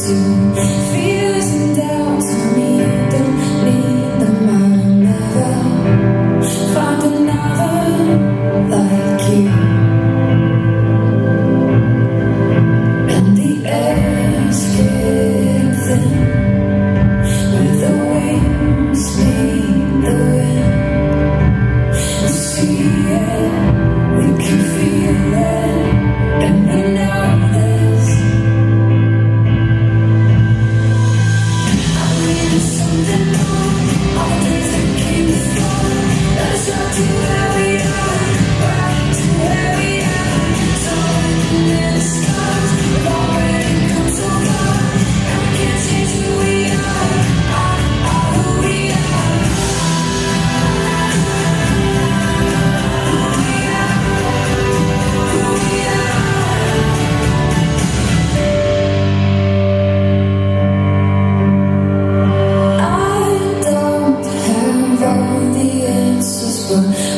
Fears and doubts on me, don't need them. I'll never find another like you. And the air's getting thin, with the wings meet the wind. We see it, we can feel it, and we know this. Something more, all the days that came before. Let us run to where we are, back to where we are. So open in the stars, we've already come so far, and we can't change who we are, who we are. Who we are.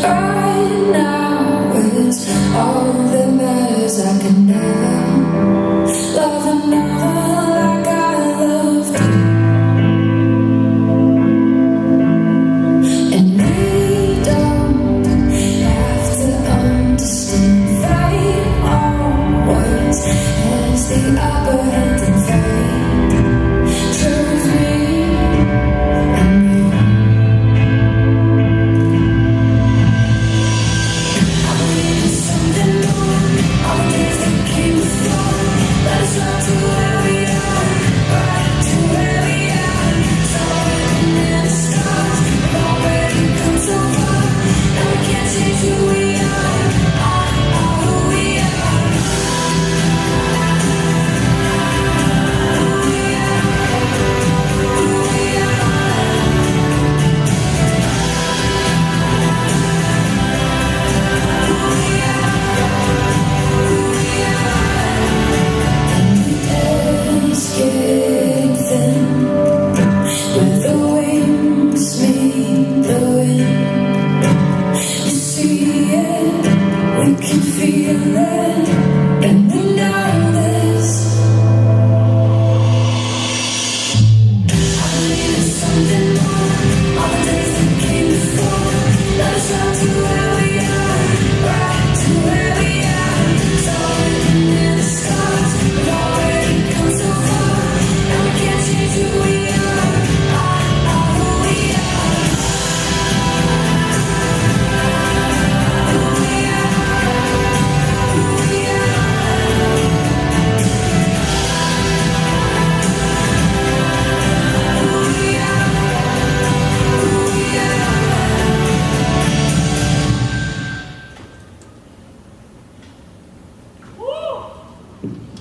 Right now, it's all that matters. I can never love another like I loved you. And we don't have to understand. Fate always has the upper hand in fate. Choose me and you.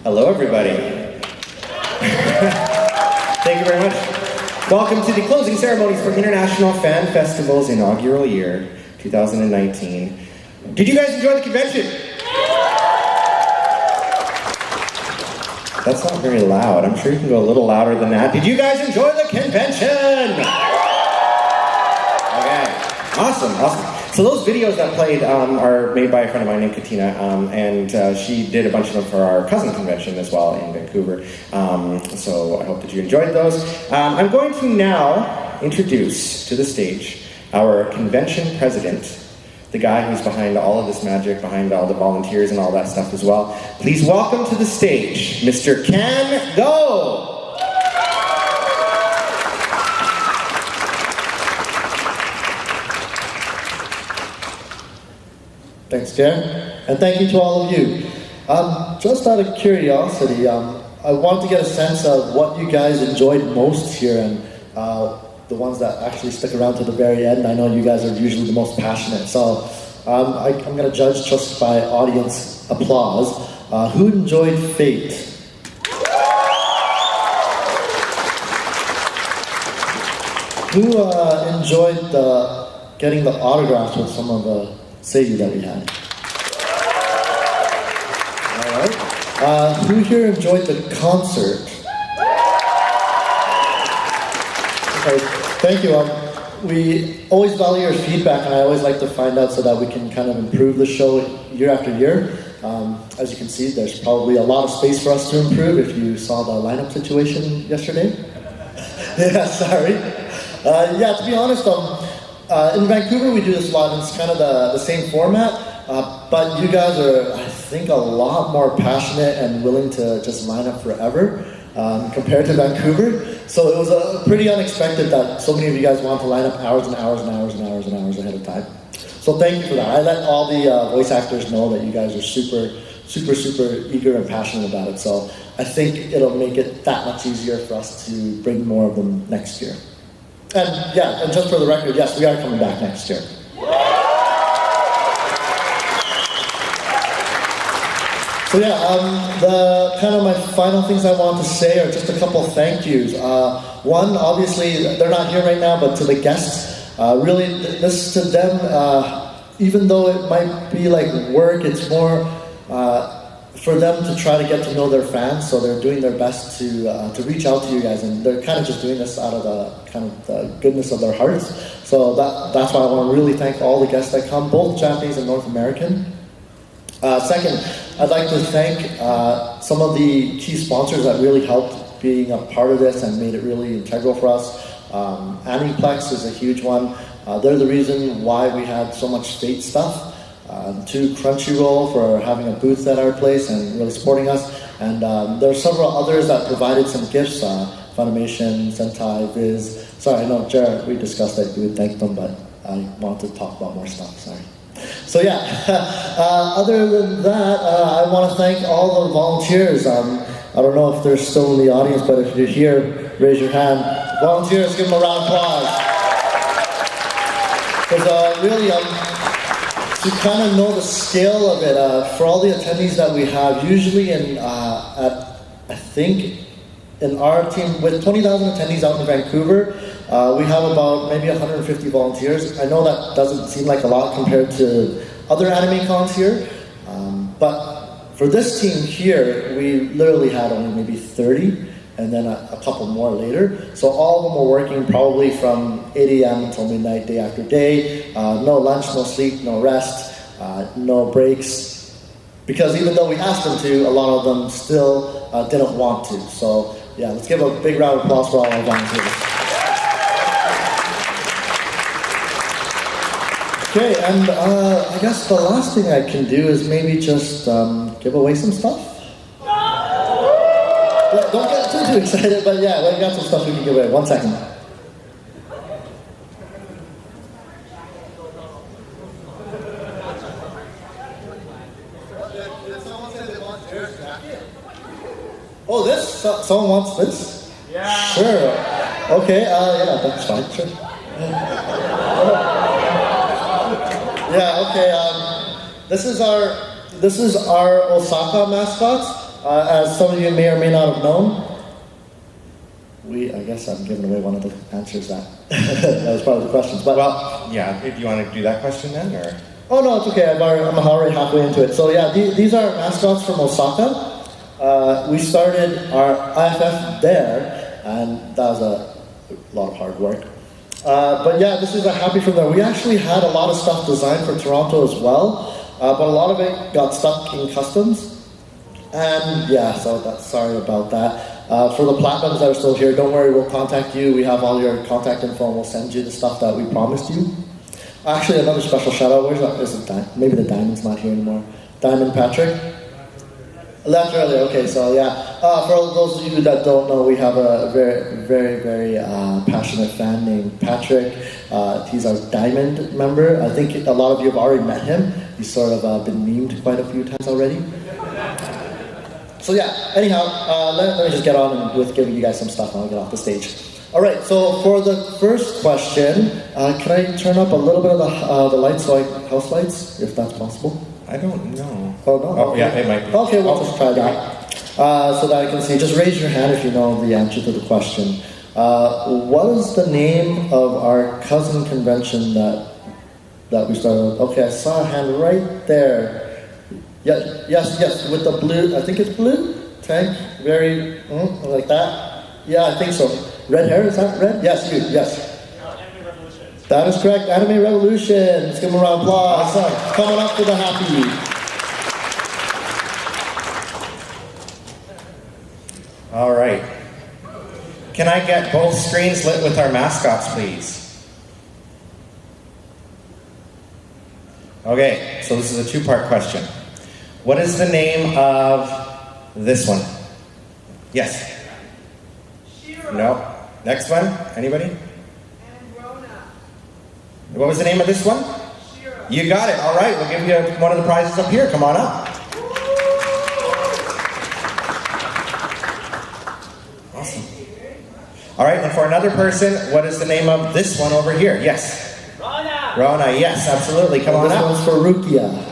Hello, everybody. Thank you very much. Welcome to the Closing Ceremonies for International Fan Festival's inaugural year, 2019. Did you guys enjoy the convention? That's not very loud. I'm sure you can go a little louder than that. Did you guys enjoy the convention? Okay, awesome. So those videos that played are made by a friend of mine named Katina, and she did a bunch of them for our cousin convention as well in Vancouver. So I hope that you enjoyed those. I'm going to now introduce to the stage our convention president, the guy who's behind all of this magic, behind all the volunteers and all that stuff as well. Please welcome to the stage, Mr. Can Go! Thanks, Jen, and thank you to all of you. Just out of curiosity, I wanted to get a sense of what you guys enjoyed most here, and the ones that actually stick around to the very end. I know you guys are usually the most passionate, so I'm going to judge just by audience applause. Who enjoyed Fate? Who enjoyed getting the autographs with some of the Sadie that we had? Alright. Who here enjoyed the concert? Okay, thank you. We always value your feedback, and I always like to find out so that we can kind of improve the show year after year. As you can see, there's probably a lot of space for us to improve if you saw the lineup situation yesterday. Yeah, sorry. Yeah, to be honest, in Vancouver we do this a lot, and it's kind of the same format, but you guys are, I think, a lot more passionate and willing to just line up forever compared to Vancouver. So it was pretty unexpected that so many of you guys want to line up hours and hours and hours and hours and hours ahead of time. So thank you for that. I let all the voice actors know that you guys are super, super, super eager and passionate about it. So I think it'll make it that much easier for us to bring more of them next year. And yeah, and just for the record, yes, we are coming back next year. So yeah, the kind of my final things I want to say are just a couple of thank yous. One, obviously, they're not here right now, but to the guests, really, this to them, even though it might be like work, it's more for them to try to get to know their fans, so they're doing their best to reach out to you guys, and they're kind of just doing this out of the kind of the goodness of their hearts. So that's why I want to really thank all the guests that come, both Japanese and North American. Second, I'd like to thank some of the key sponsors that really helped being a part of this and made it really integral for us. Aniplex is a huge one. They're the reason why we had so much Fate stuff. To Crunchyroll for having a booth at our place and really supporting us. And there are several others that provided some gifts. Funimation, Sentai, Viz. Sorry, I know, Jared, we discussed that you would thank them, but I wanted to talk about more stuff, sorry. So yeah, other than that, I want to thank all the volunteers. I don't know if they're still in the audience, but if you're here, raise your hand. Volunteers, give them a round of applause. Because really, to kind of know the scale of it, for all the attendees that we have, usually I think in our team, with 20,000 attendees out in Vancouver, we have about maybe 150 volunteers. I know that doesn't seem like a lot compared to other anime cons here, but for this team here, we literally had only maybe 30, and then a couple more later. So all of them were working probably from 8 a.m. until midnight, day after day. No lunch, no sleep, no rest, no breaks. Because even though we asked them to, a lot of them still didn't want to. So yeah, let's give a big round of applause for all our volunteers. Okay, and I guess the last thing I can do is maybe just give away some stuff. Don't get too excited, but yeah, we got some stuff we can give away. 1 second. Oh, this? Someone wants this? Yeah. Sure. Okay, yeah, that's fine, sure. Yeah, okay, this is our Osaka mascots. As some of you may or may not have known, I guess I'm giving away one of the answers that was part of the questions. But Well, yeah, do you want to do that question then, or? Oh no, it's okay, I'm already halfway into it. So yeah, these are mascots from Osaka. We started our IFF there, and that was a lot of hard work. But yeah, this is a happy from there. We actually had a lot of stuff designed for Toronto as well, but a lot of it got stuck in customs. And yeah, so sorry about that. For the platinums that are still here, don't worry, we'll contact you. We have all your contact info, and we'll send you the stuff that we promised you. Actually, another special shout out. Maybe the Diamond's not here anymore. Diamond Patrick? Left earlier, okay, so yeah. For those of you that don't know, we have a very, very, very passionate fan named Patrick. He's our Diamond member. I think a lot of you have already met him. He's sort of been memed quite a few times already. So yeah, anyhow, let me just get on with giving you guys some stuff and I'll get off the stage. Alright, so for the first question, can I turn up a little bit of the lights, like house lights, if that's possible? I don't know. Oh, no? Oh, yeah, it might be. Okay, we'll just try that. So that I can see. Just raise your hand if you know the answer to the question. What is the name of our cousin convention that we started with? Okay, I saw a hand right there. Yeah, yes, with the blue, I think it's blue tank, very, like that. Yeah, I think so. Red hair, is that red? Yes, you, yes. Anime Revolution. That is correct, Anime Revolution. Let's give them a round of applause. Awesome. Coming up for the happy. All right. Can I get both screens lit with our mascots, please? Okay, so this is a two-part question. What is the name of this one? Yes? No. Next one? Anybody? What was the name of this one? You got it. All right, we'll give you one of the prizes up here. Come on up. Awesome. All right, and for another person, what is the name of this one over here? Yes. Rona, yes, absolutely. Come on this up. one's for Rukia.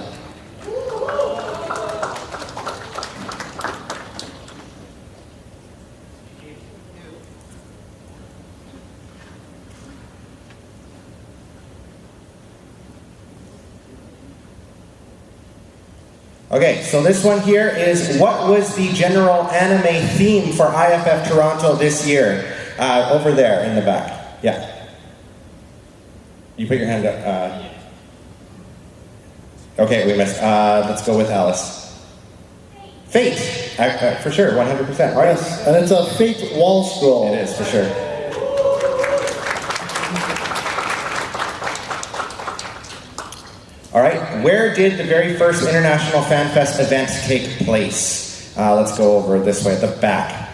Okay, so this one here is, what was the general anime theme for IFF Toronto this year? Over there in the back. Yeah. You put your hand up. Okay, we missed. Let's go with Alice. Fate. For sure, 100%. All right. Yes, and it's a Fate wall scroll. It is, for sure. All right, where did the very first International Fan Fest event take place? Let's go over this way at the back.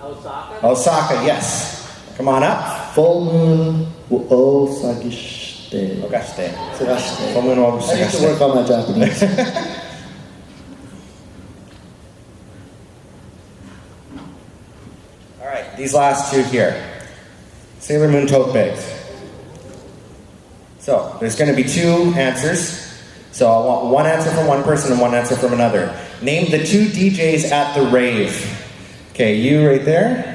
Osaka? Osaka, yes. Come on up. Full moon Osagashite. Ogashite. Sagashite. Full moon I need to Ogashite. work on my Japanese. All right, these last two here. Sailor Moon tote bags. So, there's going to be two answers. So, I want one answer from one person and one answer from another. Name the two DJs at the rave. Okay, you right there.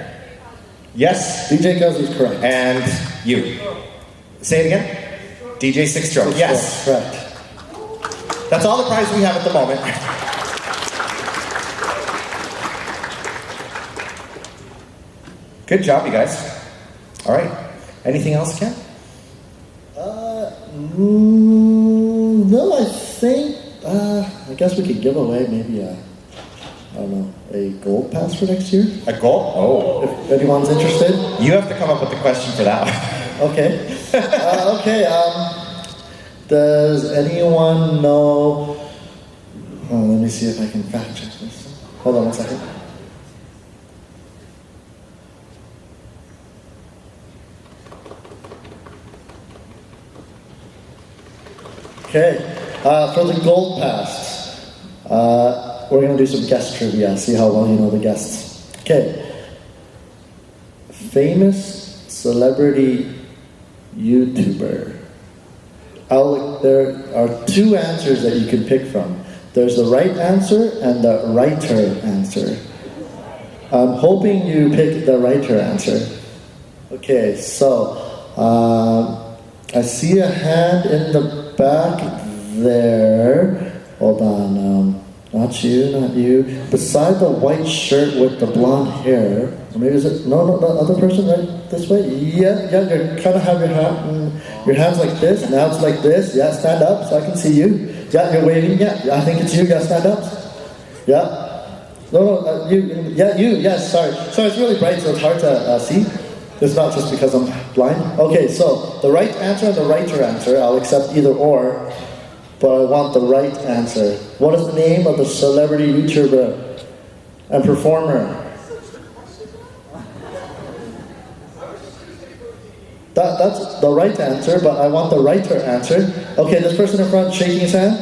Yes. DJ Cuz is correct. And you. Say it again. DJ Six Stroke. Yes. Correct. That's all the prize we have at the moment. Good job, you guys. All right. Anything else, Ken? No, I think, I guess we could give away maybe I don't know, a gold pass for next year. A goal? Oh. If anyone's interested. You have to come up with the question for that one. Okay. Does anyone know, let me see if I can fact check this. Hold on one second. Okay, for the gold pass, we're going to do some guest trivia, see how well you know the guests. Okay, famous celebrity YouTuber. There are two answers that you can pick from. There's the right answer and the writer answer. I'm hoping you pick the writer answer. Okay, so I see a hand in the back there. Hold on, not you. Beside the white shirt with the blonde hair, or maybe is it, no, the other person right this way? Yeah, you kind of have your hands like this, now it's like this. Yeah, stand up so I can see you. Yeah, you're waving, yeah, I think it's you, yeah, stand up. Yeah. No, you, yes, sorry. Sorry, it's really bright so it's hard to see. It's not just because I'm blind. Okay, so the right answer and the writer answer, I'll accept either or, but I want the right answer. What is the name of the celebrity YouTuber and performer? That's the right answer, but I want the writer answer. Okay, this person in front shaking his hand?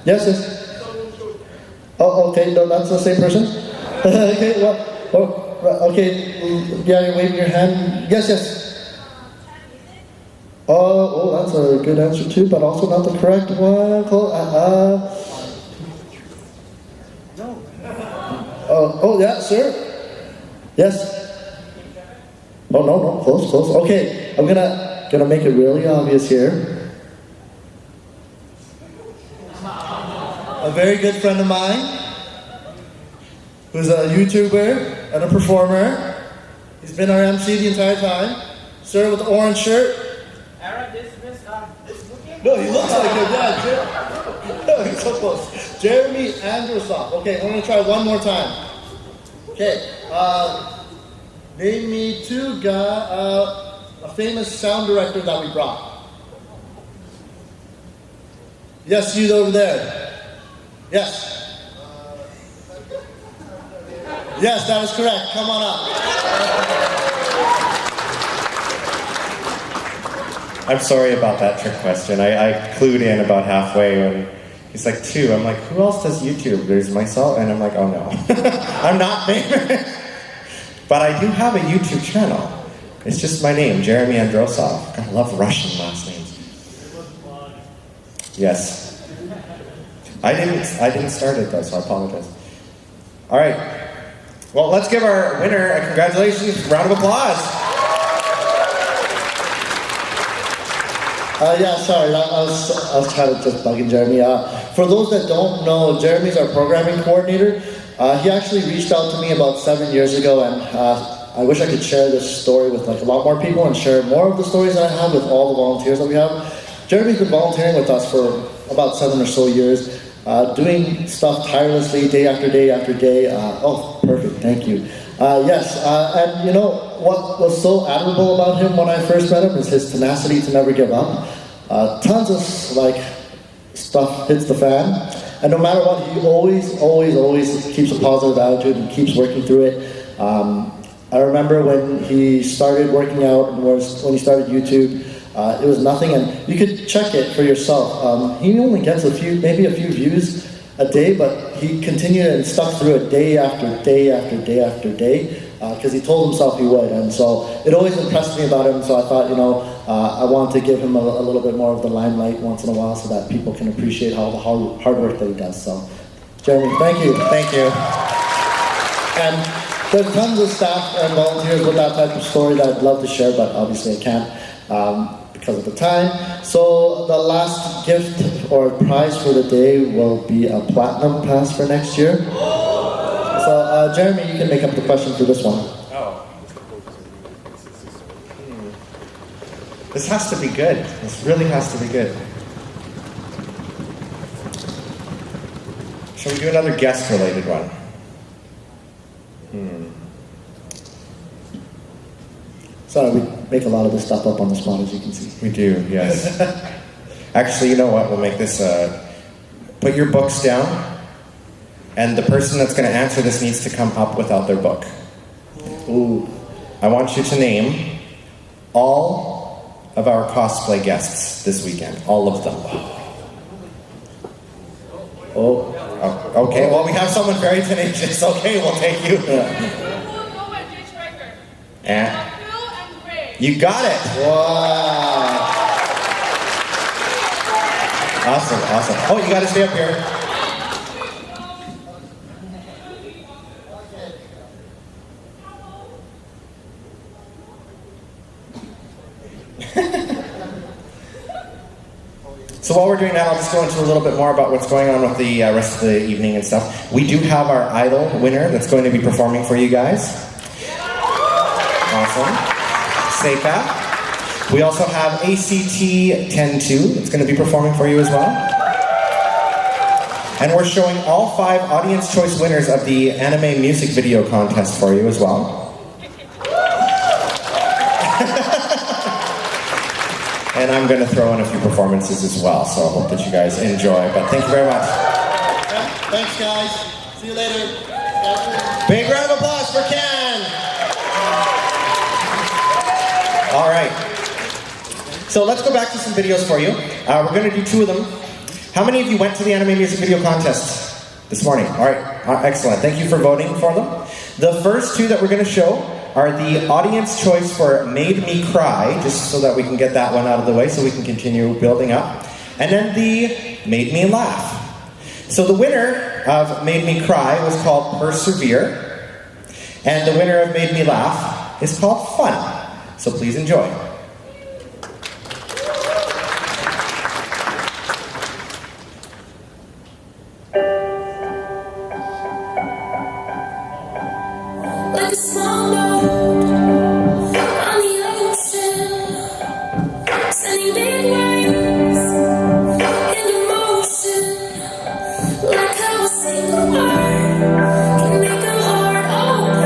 Yes. Oh, okay, no, that's the same person? Okay, well, okay, yeah, you're waving your hand. Yes. Oh, that's a good answer too, but also not the correct one. Oh, yeah, sir. Yes. Oh, no, close. Okay, I'm gonna make it really obvious here. A very good friend of mine, who's a YouTuber and a performer. He's been our MC the entire time. Sir with the orange shirt. No, he looks like him, yeah. He's so close. Jeremy Androsov. Okay, I'm gonna try one more time. Okay. Name me two a famous sound director that we brought. Yes, you over there. Yes. Yes, that is correct. Come on up. I'm sorry about that trick question. I clued in about halfway when he's like, two. I'm like, who else does YouTube? There's myself, and I'm like, oh no. I'm not famous. But I do have a YouTube channel. It's just my name, Jeremy Androsov. I love Russian last names. Yes. I didn't start it though, so I apologize. All right. Well, let's give our winner a congratulations, round of applause. Yeah, sorry, I was trying to just bugging Jeremy. For those that don't know, Jeremy's our programming coordinator. He actually reached out to me about 7 years ago, and I wish I could share this story with like a lot more people and share more of the stories that I have with all the volunteers that we have. Jeremy's been volunteering with us for about 7 or so years, doing stuff tirelessly day after day after day. Oh, perfect, thank you. Yes, and you know what was so admirable about him when I first met him is his tenacity to never give up. Tons of like stuff hits the fan, and no matter what, he always keeps a positive attitude and keeps working through it. I remember when he started working out and when he started YouTube, it was nothing, and you could check it for yourself. He only gets maybe a few views a day, but he continued and stuck through it day after day after day after day, because he told himself he would, and so it always impressed me about him. So I thought, I want to give him a little bit more of the limelight once in a while, so that people can appreciate all the hard work that he does. So, Jeremy, thank you. Thank you. And there's tons of staff and volunteers with that type of story that I'd love to share, but obviously I can't because of the time. So the last gift or prize for the day will be a platinum pass for next year. So Jeremy, you can make up the question for this one. Oh. This has to be good. This really has to be good. Shall we do another guest-related one? Sorry, we make a lot of this stuff up on the spot, as you can see. We do, yes. Actually, you know what? We'll make this, put your books down, and the person that's going to answer this needs to come up without their book. Ooh. I want you to name all of our cosplay guests this weekend. All of them. Oh. Okay, well, we have someone very tenacious. Okay, we'll take you. And you got it. Wow. Awesome. Oh, you got to stay up here. So while we're doing that, I'll just go into a little bit more about what's going on with the rest of the evening and stuff. We do have our Idol winner that's going to be performing for you guys. Awesome. Seika. We also have ACT 10-2 that's going to be performing for you as well. And we're showing all 5 audience choice winners of the anime music video contest for you as well. And I'm going to throw in a few performances as well, so I hope that you guys enjoy. But thank you very much. Thanks, guys. See you later. Big round of applause for Ken! All right. So let's go back to some videos for you. We're going to do 2 of them. How many of you went to the anime music video contest this morning? All right. Excellent. Thank you for voting for them. The first 2 that we're going to show are the audience choice for Made Me Cry, just so that we can get that one out of the way so we can continue building up. And then the Made Me Laugh. So the winner of Made Me Cry was called Persevere, and the winner of Made Me Laugh is called Fun. So please enjoy. Like a small boat on the ocean, sending big waves into motion. Like how a single word can make a heart open.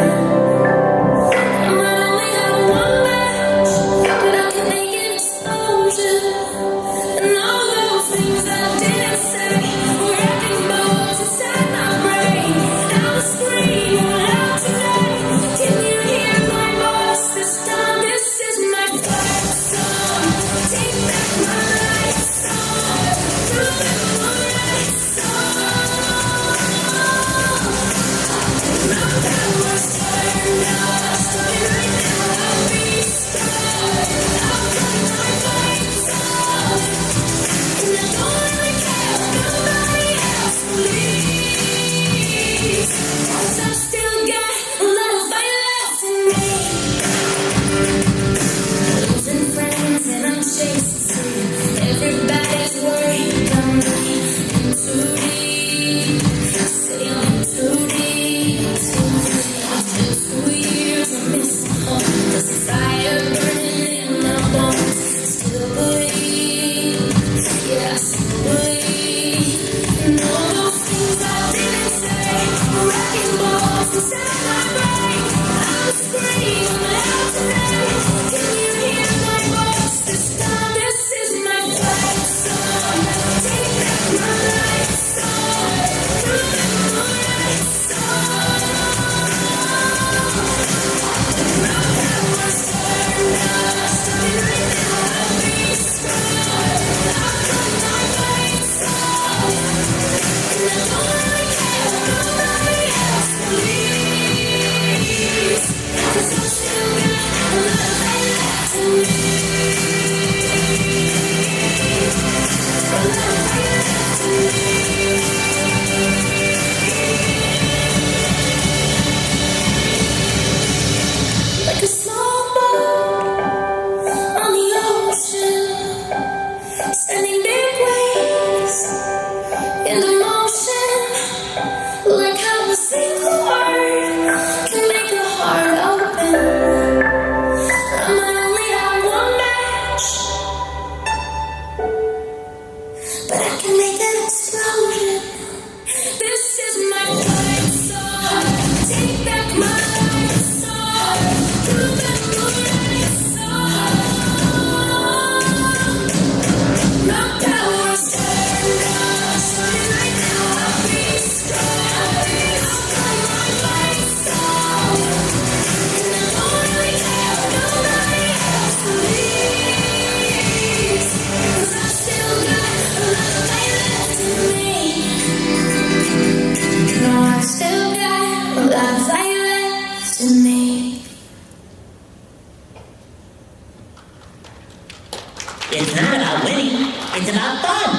It's not about winning, it's about fun.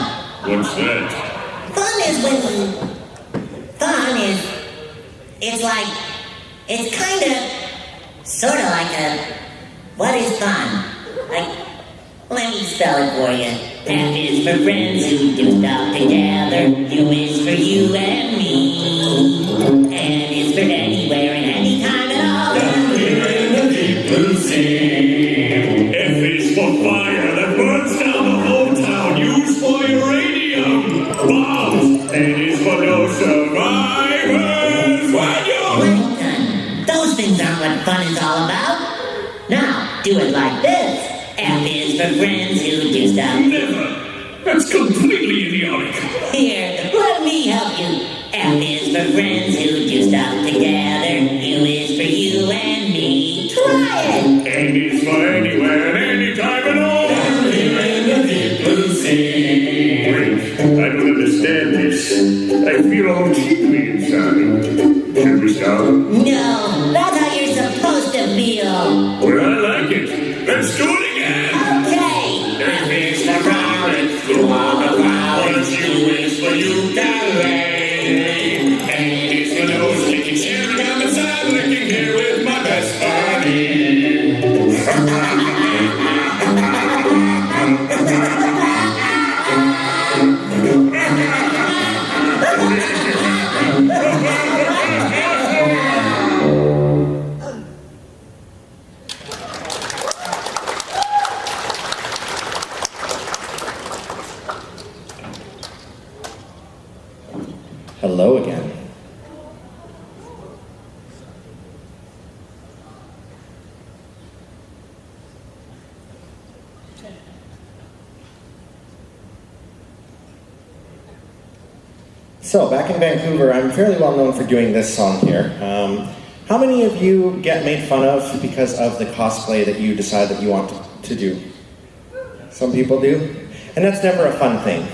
What's that? Fun is it's like, it's kind of, sort of like what is fun? Like, let me spell it for you. F is for friends who do stuff together. U is for you and me. N is for anywhere and anytime at all. Down here in the deep blue sea. F is for fire that burns down the whole town. Use for uranium bombs. N is for no survivors. When you're Wellington, those things aren't what fun is all about. Now, do it like this. F is for friends who do stuff. never. That's completely idiotic. Here, let me help you. F is for friends who do stuff together. U is for you and me. Try it. N is for anywhere and anytime at all. Down here in the deep blue sea. Wait, I don't understand this. I feel all tingly inside. Should we stop? No, that's how you're supposed to feel. Well, I like it. Let's do it again. Okay. F is for frowning through all the flowers. U is for you, darling. N is for nose licking, sharing down the side, licking here with my best buddy. Hello again. So, back in Vancouver, I'm fairly well known for doing this song here. How many of you get made fun of because of the cosplay that you decide that you want to do? Some people do. And that's never a fun thing.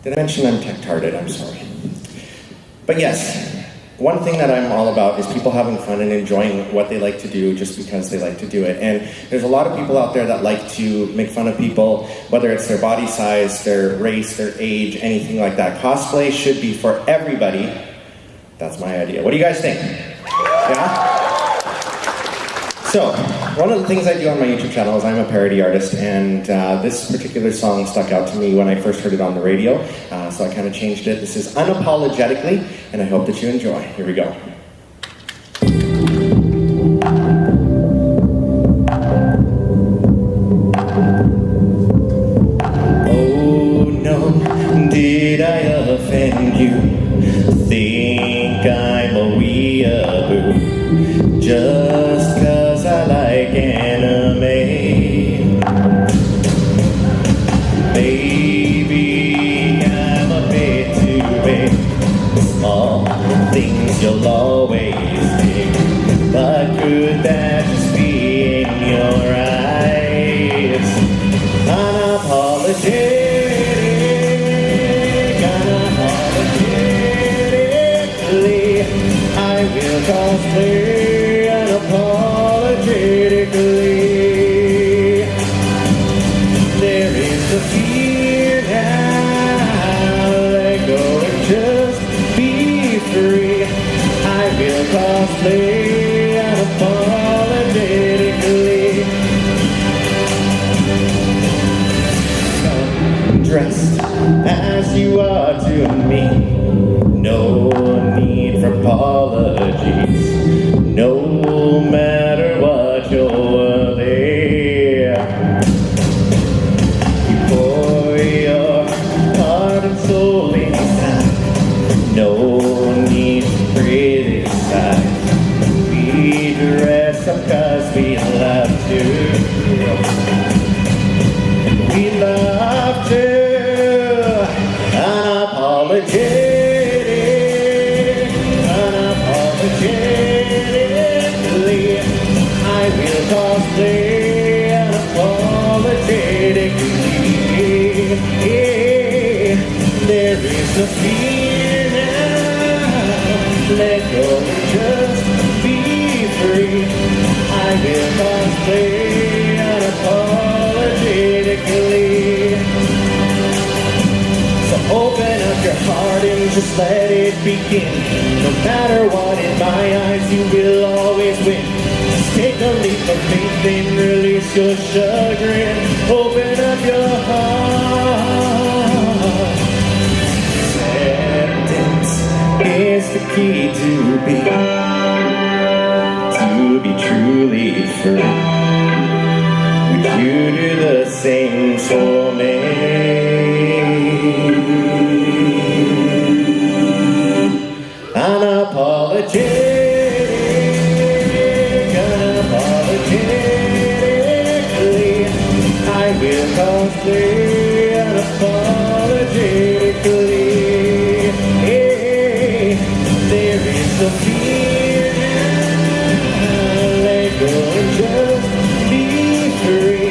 Did I mention I'm tech-tarded? I'm sorry. But yes, one thing that I'm all about is people having fun and enjoying what they like to do just because they like to do it. And there's a lot of people out there that like to make fun of people, whether it's their body size, their race, their age, anything like that. Cosplay should be for everybody. That's my idea. What do you guys think? Yeah? So, one of the things I do on my YouTube channel is I'm a parody artist, and this particular song stuck out to me when I first heard it on the radio, so I kind of changed it. This is Unapologetically, and I hope that you enjoy. Here we go. Oh no, did I offend you? Think I'm a weeaboo just 'cause I like anime. Maybe I'm a bit too big. Small things you'll always think, but could that just be in your eyes? Unapologetically, I will cosplay unapologetically. There is the fear now, let go and just be free. I will cosplay unapologetically. Come dressed as you are to me. No need for apologies. No matter what you're there. You pour your heart and soul inside. No need to criticize. We dress up 'cause we love to. We love to. Unapologetically, I will cosplay unapologetically. There is no fear now. Let go and just be free. I will cosplay cosplay unapologetically. So open up your heart and just let it begin. No matter what, in my eyes, you will always win. Just take a leap of faith and release your chagrin. Open up your heart. Acceptance is the key to be truly free. Would you do the same for me? Unapologetically, I will cosplay unapologetically. Hey, there is a fear now, let go and just be free.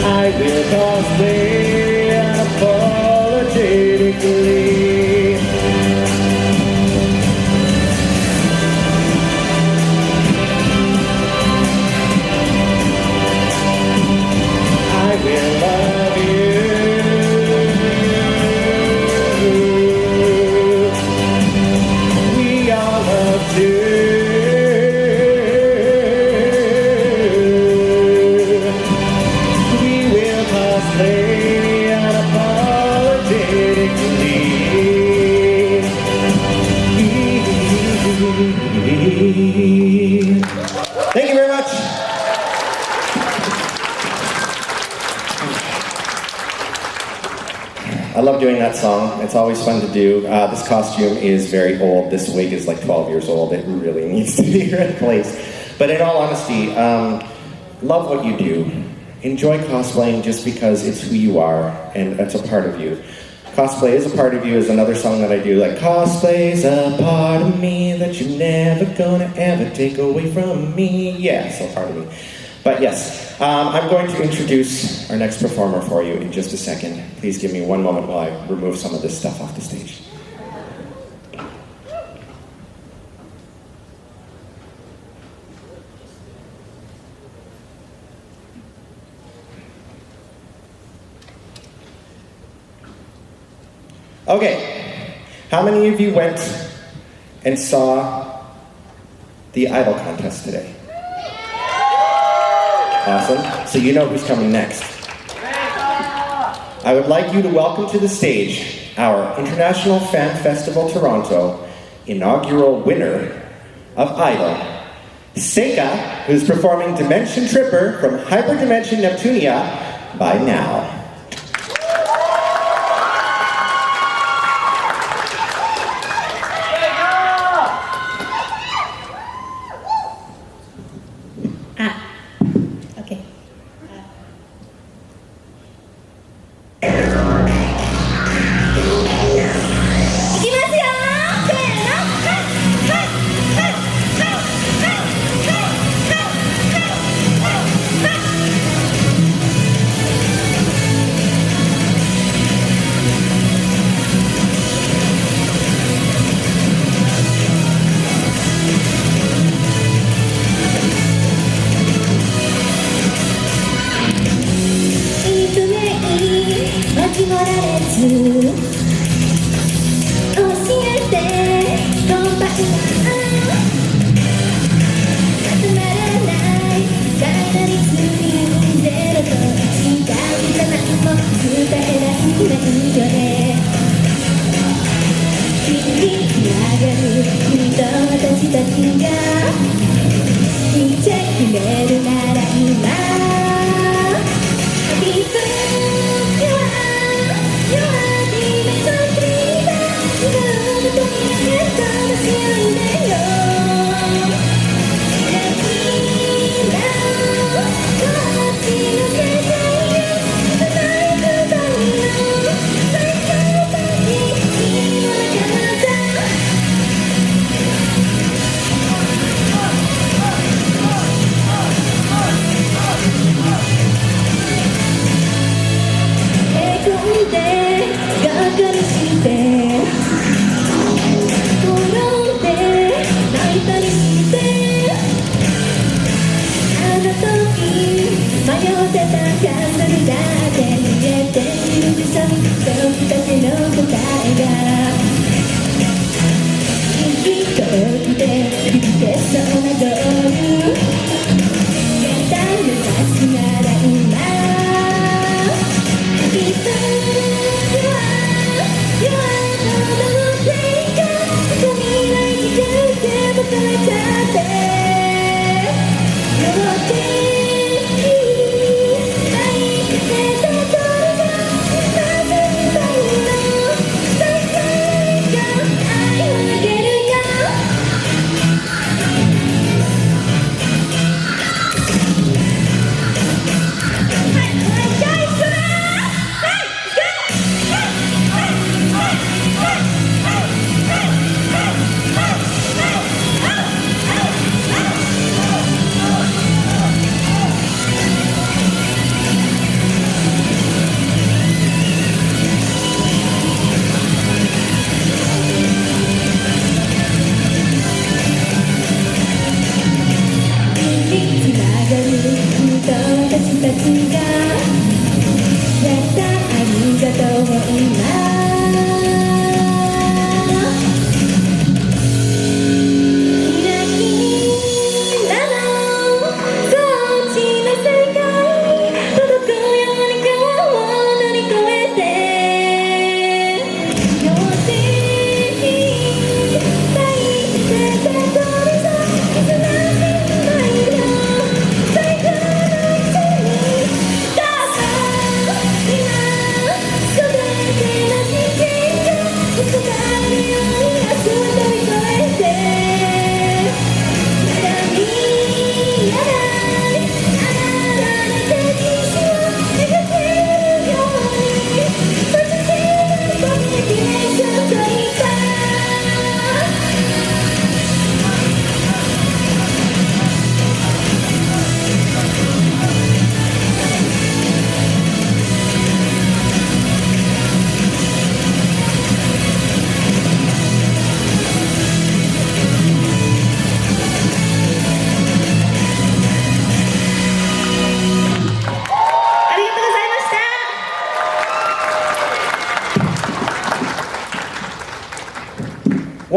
I will cosplay unapologetically. Thank you very much. I love doing that song. It's always fun to do. This costume is very old. This wig is like 12 years old. It really needs to be replaced. But in all honesty, love what you do. Enjoy cosplaying just because it's who you are and that's a part of you. Cosplay is a part of you is another song that I do, like cosplay's a part of me that you're never gonna ever take away from me. Yeah, so part of me. But yes, I'm going to introduce our next performer for you in just a second. Please give me one moment while I remove some of this stuff off the stage. Okay, how many of you went and saw the Idol contest today? Awesome. So you know who's coming next. I would like you to welcome to the stage our International Fan Festival Toronto inaugural winner of Idol, Seika, who's performing Dimension Tripper from Hyperdimension Neptunia by Now.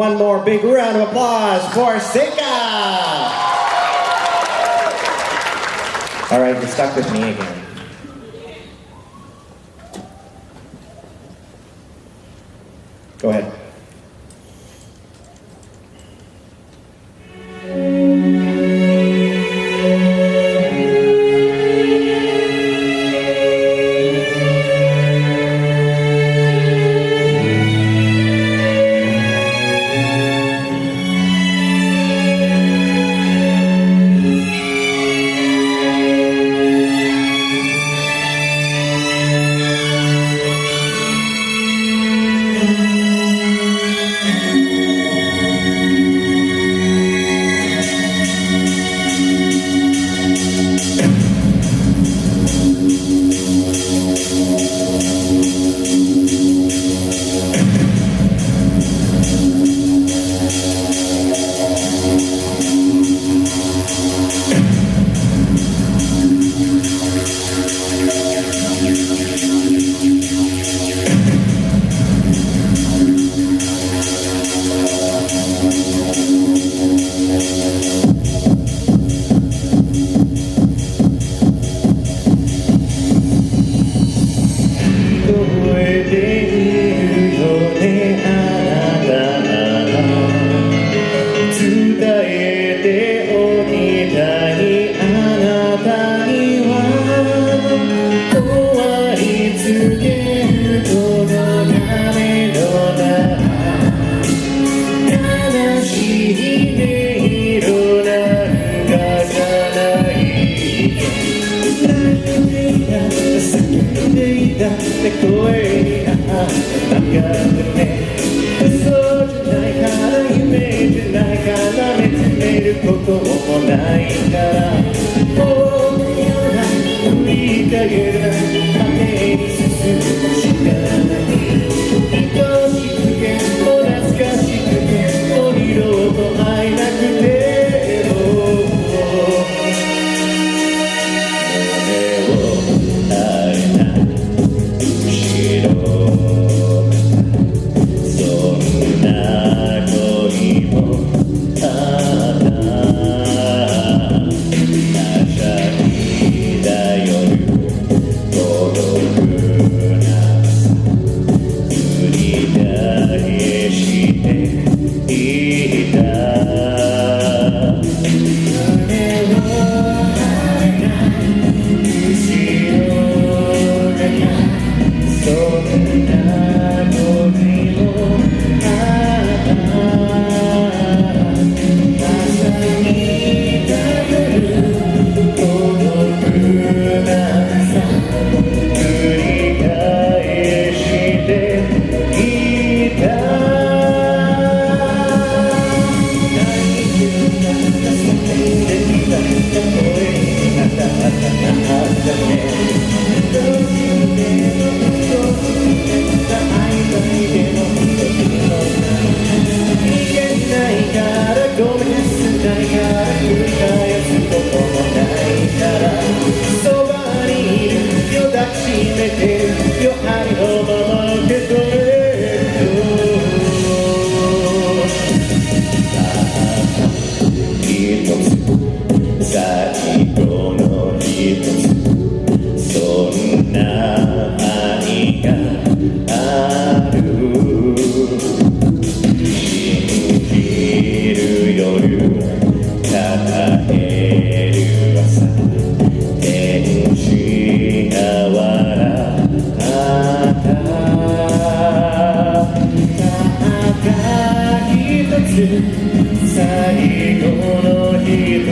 One more big round of applause for Sika! All right, you're stuck with me again. Go ahead.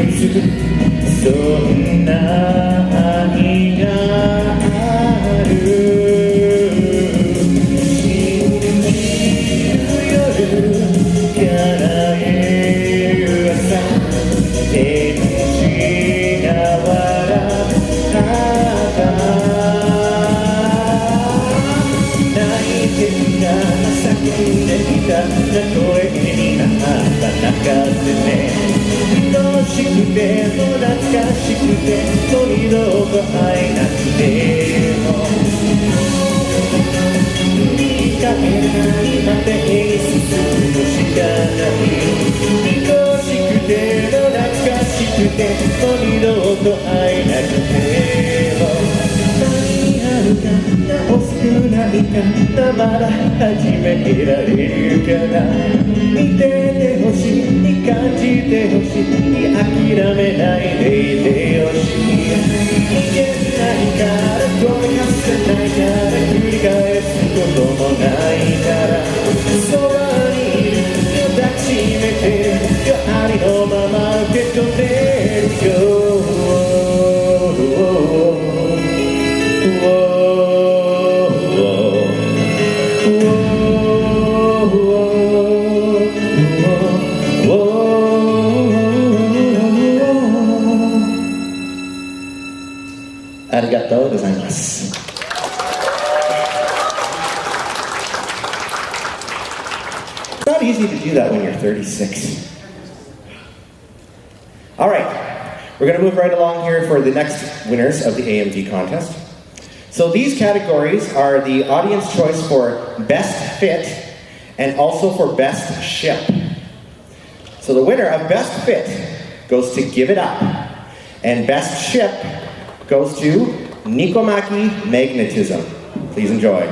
そんな愛がある信じる夜から夕朝天使が笑った泣いていた叫んでいた声になった中でね愛しくても懐かしくてもう二度と会えなくても振り返らないまで進むしかない愛しくても懐かしくてもう二度と会えなくても何あるかな遅くないかなまだ始められるかな見ててほしい感じてほしい諦めないでいてほしい逃げないから声がせないから繰り返すこともないからそばにいるよ抱きしめてよありのまま受け止めるよありがとうございます。It's not easy to do that when you're 36. All right, we're going to move right along here for the next winners of the AMD contest. So these categories are the audience choice for Best Fit and also for Best Ship. So the winner of Best Fit goes to Give It Up, and Best Ship goes to Nikomaki Magnetism. Please enjoy.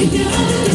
If you're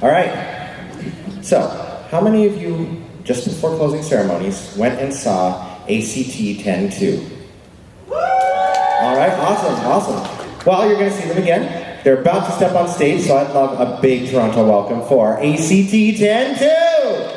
All right. So, how many of you, just before closing ceremonies, went and saw ACT 10-2? All right, awesome. Well, you're going to see them again. They're about to step on stage, so I'd love a big Toronto welcome for ACT 10-2!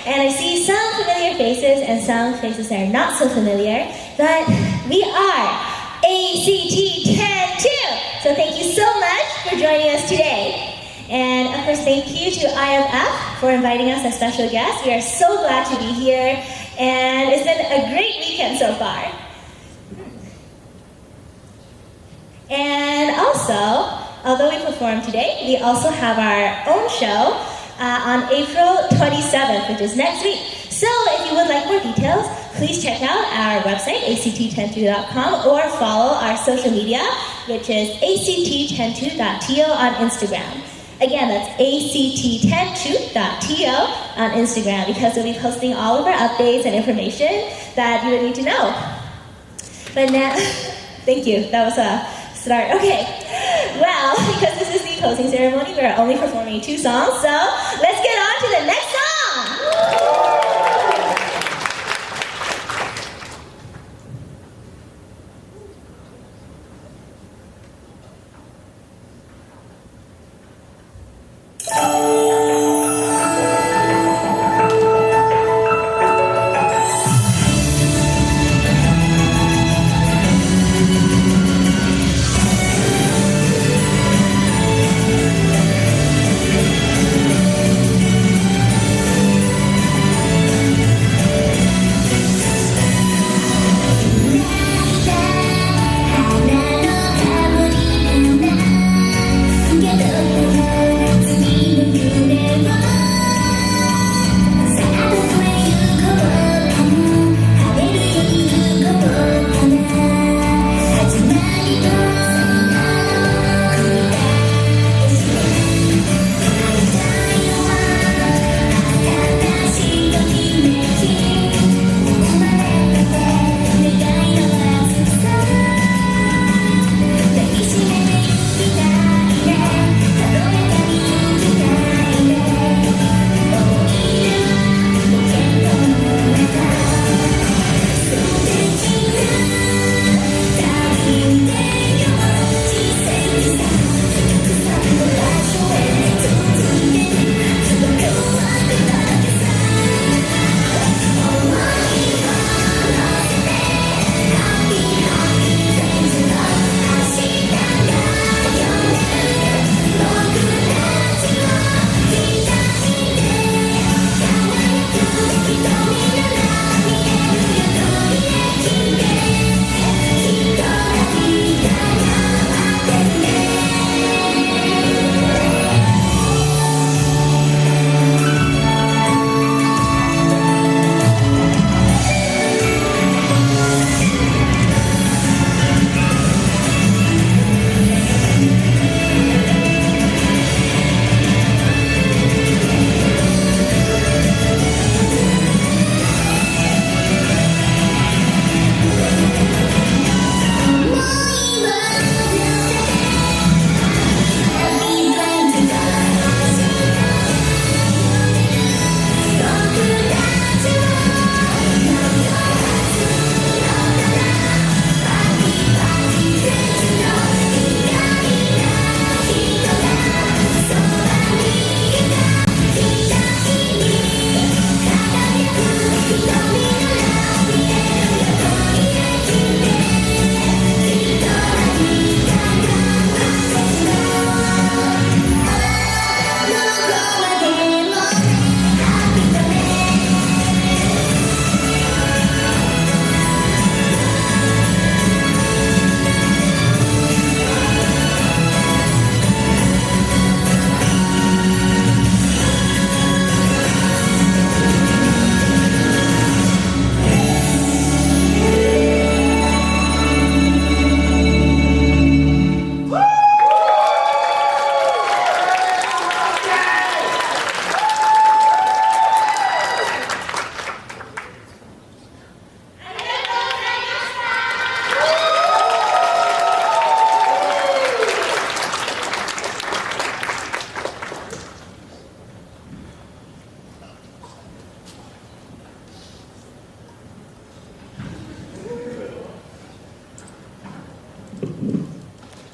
And I see some familiar faces and some faces that are not so familiar, but we are ACT 10-2. So thank you so much for joining us today. And of course, thank you to IMF for inviting us as special guests. We are so glad to be here, and it's been a great weekend so far. And also, although we performed today, we also have our own show on April 27th, which is next week. So if you would like more details, please check out our website, act102.com, or follow our social media, which is act102.to on Instagram. Again, that's act102.to on Instagram, because we'll be posting all of our updates and information that you would need to know. But now, thank you, that was a start. Okay, well, because this is the closing ceremony, we're only performing 2 songs, so let's get on to the next song!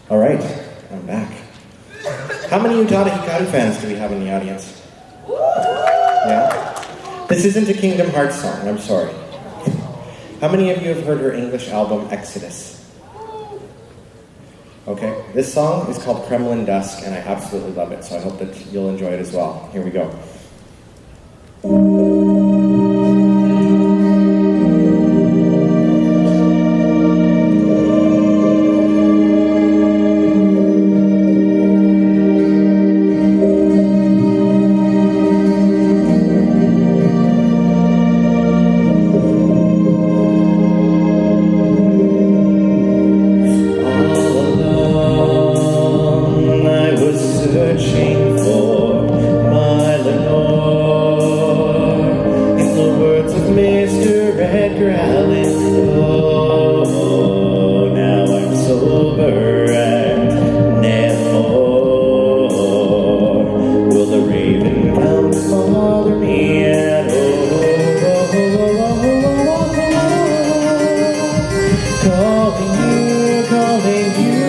All right, I'm back. How many Utada Hikaru fans do we have in the audience? Yeah? This isn't a Kingdom Hearts song, I'm sorry. How many of you have heard her English album, Exodus? Okay, this song is called Kremlin Dusk, and I absolutely love it, so I hope that you'll enjoy it as well. Here we go. Edgar Allan. Oh, now I'm sober and nevermore will the raven come to bother me. And calling you, calling you.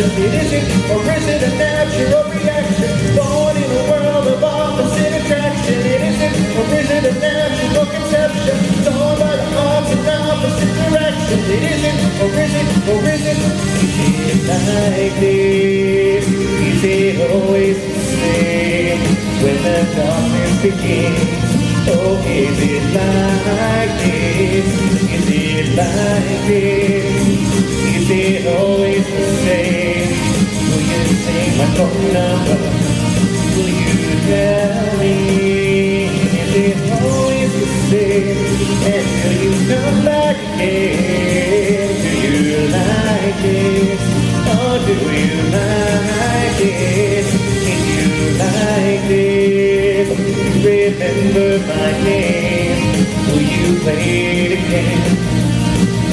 It isn't, or is it a natural reaction? Born in a world of opposite attraction. It isn't, or is it a natural conception? Torn by the arms in opposite directions. It isn't, or is it, or is it? Is it like this? Is it always the same? When the darkness begins. Oh, is it like this? Is it like this? Is it always the same? Will you take my phone number? Will you tell me? Is it always the same? And will you come back again? Do you like this? Or do you like this? If you like this, remember my name. Will you play it again?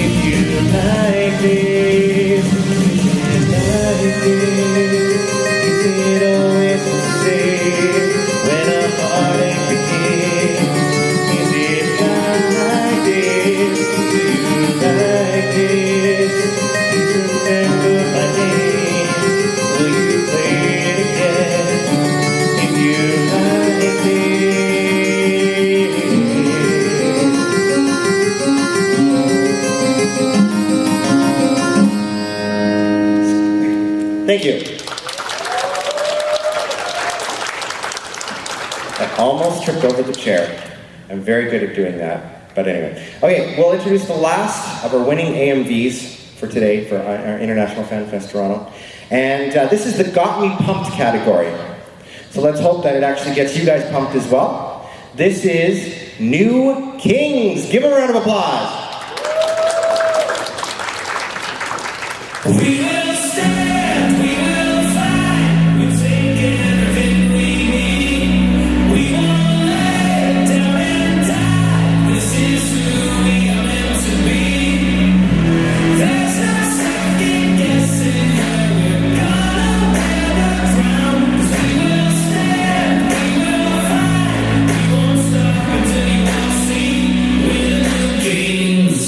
If you like this, is it like this? Is it always the same when a heartache begins? Is it like this? Do you like this? Please remember my name. Will you play it again? If you like this. Thank you. I almost tripped over the chair. I'm very good at doing that. But anyway. Okay, we'll introduce the last of our winning AMVs for today for our International Fan Fest Toronto. And this is the Got Me Pumped category. So let's hope that it actually gets you guys pumped as well. This is New Kings. Give them a round of applause. We will stand, we will fight, we'll take everything we need. We won't lay down and die. This is who we are meant to be. There's no second guessing where we're gonna wear the crown. 'Cause we will stand, we will fight, we won't stop until you all see we're the kings.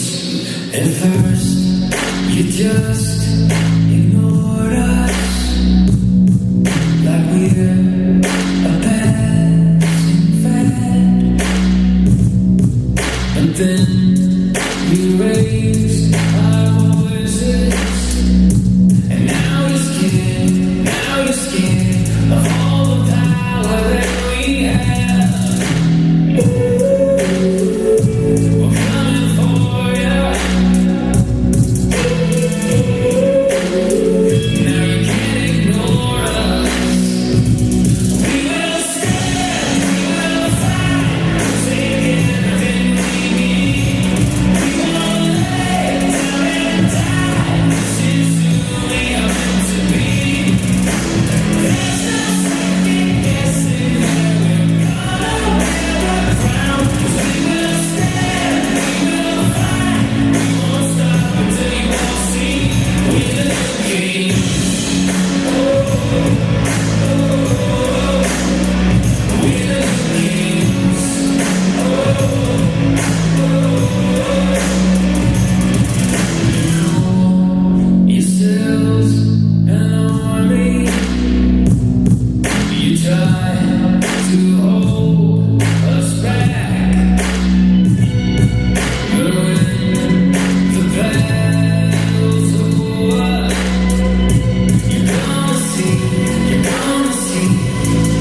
And first, you just ignored us like we're a passing fad. And then we raised our voices, and now you're scared of all the power that we have. We're coming for you. Now you can't ignore us. We will stand, we will fight, we'll take everything we need. We won't lay down and die. This is who we are meant to be. There's no second guessing where we're gonna wear the crown. 'Cause we will stand, we will fight, we won't stop until you all see we're the kings. Yourselves an army. You try to hold us back, but when the battle's over, you're gonna see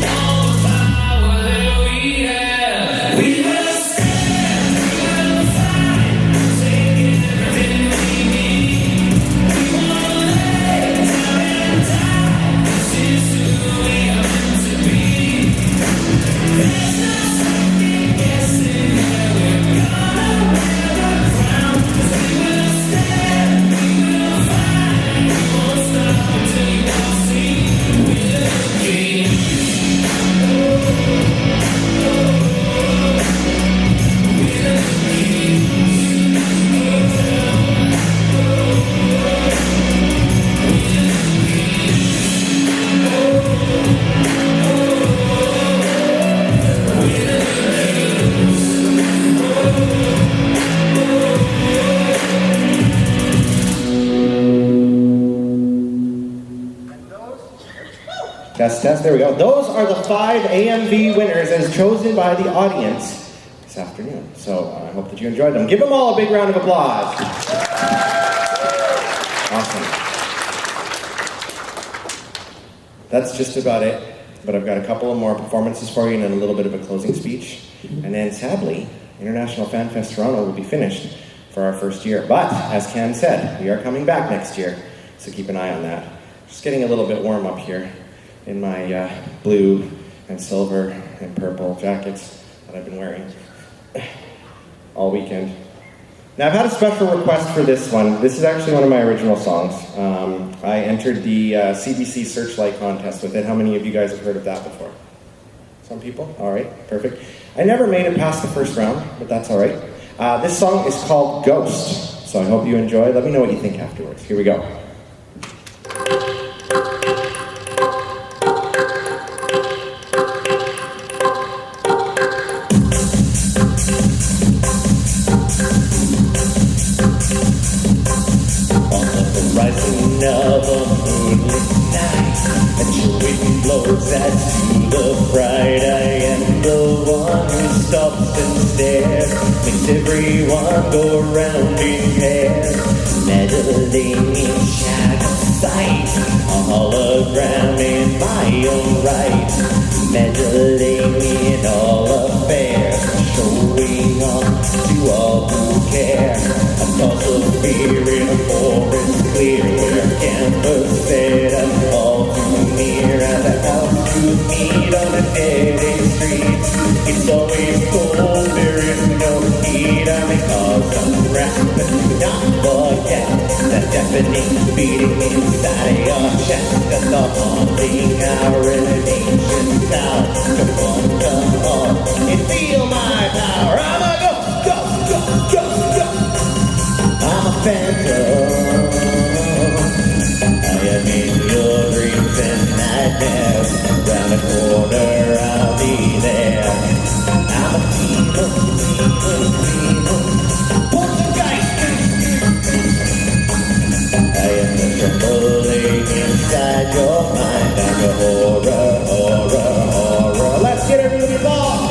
all the power that we have. We will stand, we will fight, we'll take everything we need. We won't lay down and die. This is who we are meant to be. There's no second guessing where we're gonna wear the crown. 'Cause we will stand, we will fight, we won't stop until you all see we're the kings. Test, there we go. Those are the 5 AMV winners as chosen by the audience this afternoon. So I hope that you enjoyed them. Give them all a big round of applause. Awesome. That's just about it, but I've got a couple of more performances for you and then a little bit of a closing speech. And then sadly, International Fan Fest Toronto will be finished for our first year. But as Cam said, we are coming back next year, so keep an eye on that. Just getting a little bit warm up here in my blue and silver and purple jackets that I've been wearing all weekend. Now I've had a special request for this one. This is actually one of my original songs. I entered the CBC Searchlight contest with it. How many of you guys have heard of that before? Some people? All right, perfect. I never made it past the first round, but that's all right. This song is called Ghost, so I hope you enjoy. Let me know what you think afterwards. Here we go. Rising of a moonlit night, a chill wind blows as to the bright. I am the one who stops and stares, makes everyone go round in pairs, meddling in shadow sight, a hologram in my own right, meddling in all affairs, showing off to all who care. A cause of fear in a forest clear, where campers fed and all too near, and a house to meet on a dead-end street. It's always cold, there is no heat, and because I'm rapping, not forget that deafening beating inside of your chest, and the haunting hour in an ancient tower. Come on, and feel my power. I'm a go. I'm a phantom. I am in your dreams and nightmares. Round the corner, I'll be there. I'm a demon. Poltergeist. I am the trembling inside your mind. I'm a horror. Let's get everybody involved.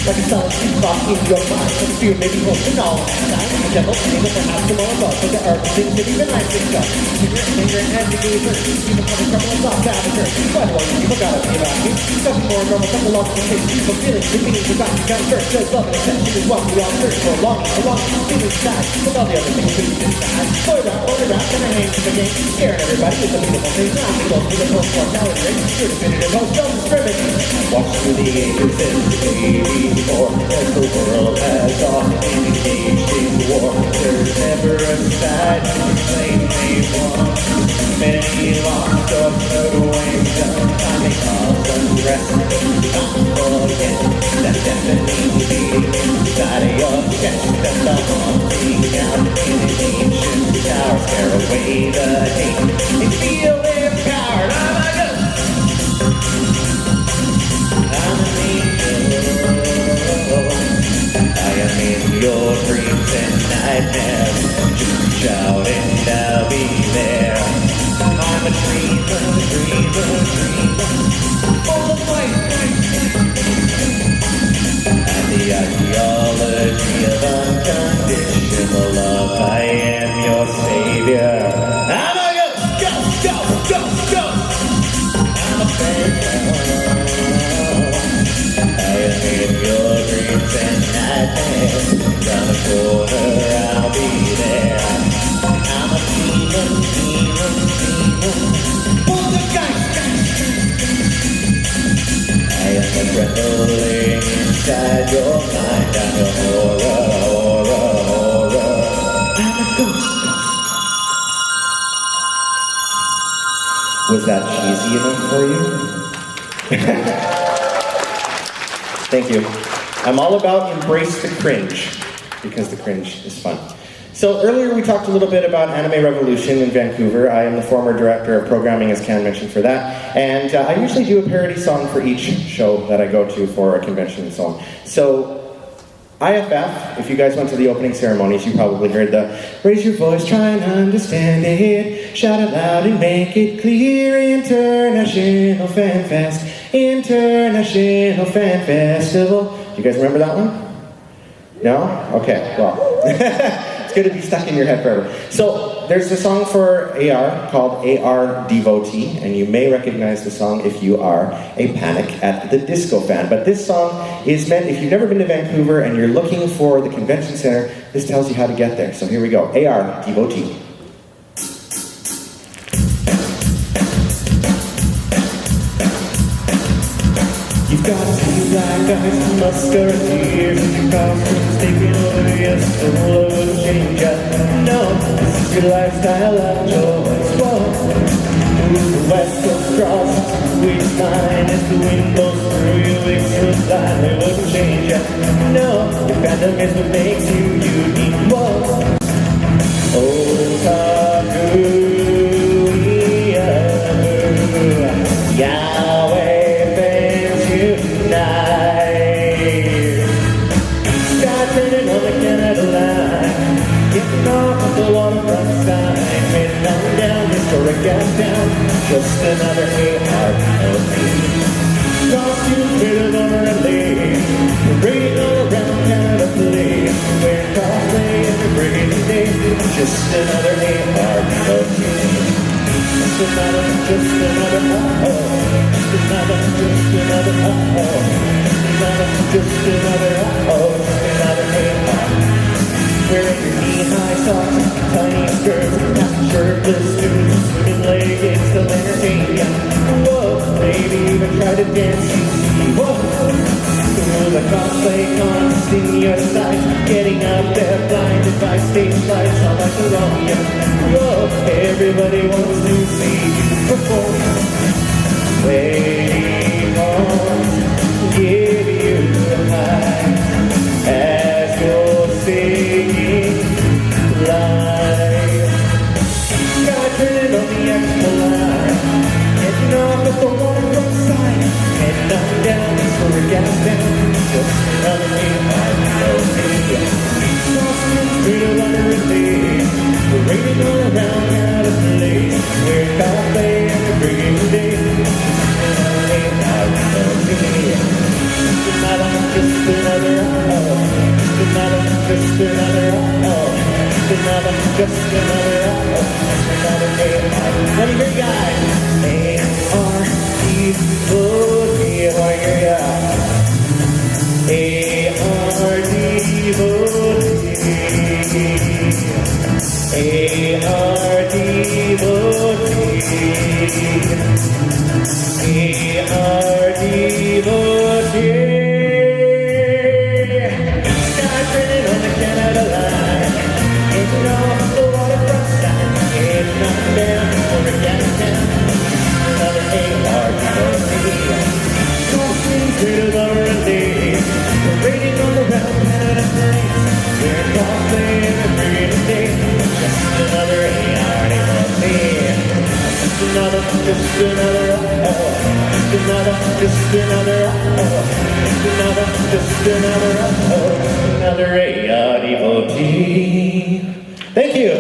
Like a solid clock in your mind, but the fear may be holding all time. The devil, demon, perhaps the more above, but there are things that even life is done. Finger and you do hurt. People come and trouble and soft amateurs. But what people gotta be about you. Nothing more normal, something lost in case people feeling the meaning forgot to count first. Shows love and attention is what we all search for. Longing, feeling sad, with all the other things we can decide. Boy rap, and I hang to the game. Scaring everybody with the beautiful things. Now we go through the post-mortality rate. Sure definitive, most don't walk through the ages and the baby. Or as the world has often engaged in war, there's never a side to claim they won. Many lost or third away, time they cause unrest. Don't forget that deafening beating inside of your chest, and the haunting out in an ancient tower. Scare away the hate and feel their power. I'm a ghost. I'm an angel. I am in your dreams and nightmares. Just reach out and I'll be there. I'm a dreamer. Full of light. And the ideology of unconditional love. I am your savior. I'm a ghost. I'm a phantom. I am in your dreams and nightmares. Round the corner, I'll be there. I'm a demon. Poltergeist. I am the trembling inside your mind. I'm a horror. I'm a ghost. Was that cheesy enough for you? Thank you. I'm all about embrace the cringe, because the cringe is fun. So earlier we talked a little bit about Anime Revolution in Vancouver. I am the former director of programming, as Ken mentioned, for that. And I usually do a parody song for each show that I go to for a convention and so on. So IFF, if you guys went to the opening ceremonies, you probably heard the raise your voice, try and understand it, shout it loud and make it clear. International Fan Fest, International Fan Festival. Do you guys remember that one? No? Okay, well, it's going to be stuck in your head forever. So there's a song for AR called AR Devotee, and you may recognize the song if you are a Panic at the Disco fan. But this song is meant, if you've never been to Vancouver and you're looking for the convention center, this tells you how to get there. So here we go, AR Devotee. You've got two black eyes, mascara tears, and your costume's taking over your soul will change ya. No, this is your lifestyle of choice. Whoa, the West Coast cross, sweet line as the wind blows through your extra line. It wouldn't change ya. No, your fandom is what makes you unique. Whoa, Otaku, Yahweh. Turning on the Canada line, getting off at the waterfront sign, heading on down historic gas town, just another ARLP. Costumes fitted on our lane, parading all around Canada Place, wearing cosplay every friggin' day, just another ARLP. Just another uh-oh, just another uh-oh. Just another wearing your knee-high socks, tiny skirts, shirtless dudes, swimming leggings, the dancing. Whoa, the cosplay contest in your sight, getting out there blinded by stage lights, all like a wrong. Whoa, everybody wants to see you perform. Waiting on, give you a high as you're singing live. Sky turning on the expo line, heading off at the waterfront side, heading on down for a gas down, just another name I know me. Crossing through the day, parading all around out of place, we're coffee and we're bringing day. Just another day. Any great guys? A-R-D-O-T, Sky turning on the Canada line, heading off the waterfront side, heading on down for a gas town. Another A-R-D-O-T, crossing through the day, parading all around Canada place. We're crossing every day. Just another A-R-D-O-T. Just another A-R-D-O-T. Thank you.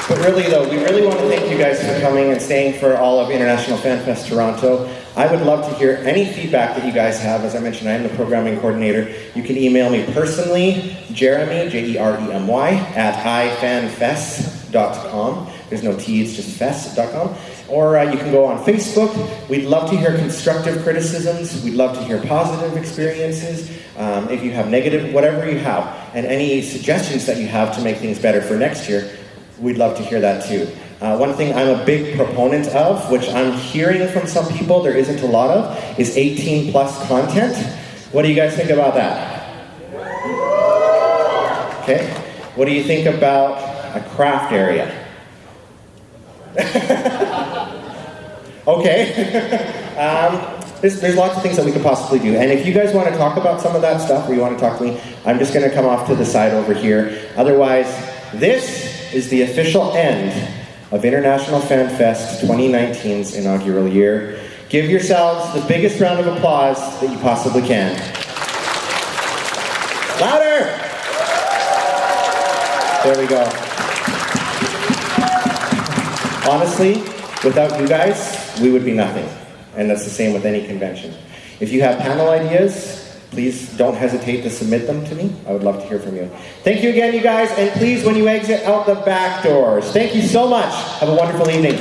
But really though, we really want to thank you guys for coming and staying for all of International Fan Fest Toronto. I would love to hear any feedback that you guys have. As I mentioned, I am the programming coordinator. You can email me personally, Jeremy, Jeremy, at ifanfest.com. There's no T, it's just fest.com. Or you can go on Facebook. We'd love to hear constructive criticisms. We'd love to hear positive experiences. If you have negative, whatever you have, and any suggestions that you have to make things better for next year, we'd love to hear that too. One thing I'm a big proponent of, which I'm hearing from some people there isn't a lot of, is 18 plus content. What do you guys think about that? Okay. What do you think about a craft area? Okay. There's lots of things that we could possibly do. And if you guys want to talk about some of that stuff, or you want to talk to me, I'm just going to come off to the side over here. Otherwise, this is the official end of International Fan Fest 2019's inaugural year. Give yourselves the biggest round of applause that you possibly can. Louder! There we go. Honestly, without you guys, we would be nothing. And that's the same with any convention. If you have panel ideas, please don't hesitate to submit them to me. I would love to hear from you. Thank you again, you guys, and please, when you exit, out the back doors. Thank you so much. Have a wonderful evening.